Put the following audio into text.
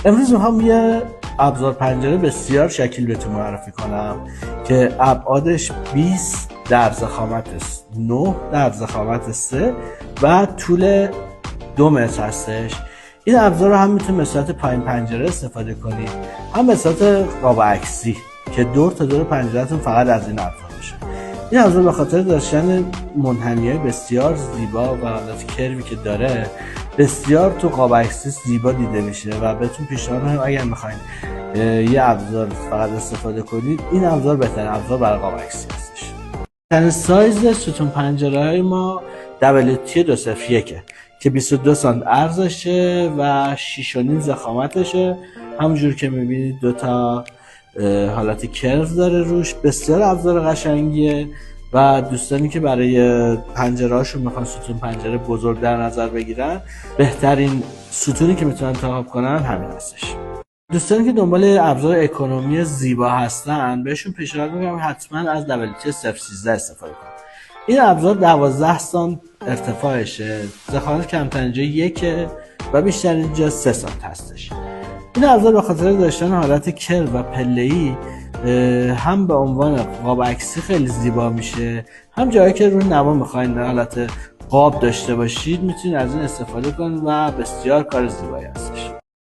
امروز میخوام یه ابزار پنجره بسیار شکیل بهتون معرفی کنم که ابعادش 20 در ضخامت 9 در ضخامت 3 و طول 2 متر هستش. این ابزار رو هم میتونید به صورت پایین پنجره استفاده کنید، هم به صورت قاب عکسی که دور تا دور پنجرهتون فقط از این ابزار باشه. این ابزار به خاطر داشتن منحنی‌های بسیار زیبا و حالت کروی که داره بسیار تو قاب عکسی زیبا دیده میشه و بهتون پیشنهاد میکنم اگر میخواین یه ابزار فقط استفاده کنید این ابزار بهترین ابزار برای قاب عکسی هستش. تن سایز ستون پنجره‌های ما WT 201 که 22 سانت عرضشه و 6.5 ضخامتشه. همونجور که میبینید دو تا حالت کرو داره روش. بسیار ابزار قشنگیه و دوستانی که برای پنجره هاشون میخوان ستون پنجره بزرگ در نظر بگیرن بهترین ستونی که میتونن انتخاب کنن همین هستش. دوستانی که دنبال ابزار اکونومی زیبا هستن بهشون پیشنهاد میکنم حتما از WT 013 استفاده کنن. این ابزار 12 سانت ارتفاعشه، ضخامت کمترین جا 1 و بیشترین جا 3 سانت هستش. این ابزار به خاطر داشتن حالت کرو و پله‌ای هم به عنوان قاب عکسی خیلی زیبا میشه، هم جایی که روی نما میخواین حالت قاب داشته باشید میتونید از این استفاده کنید و بسیار کار زیبایی هستش.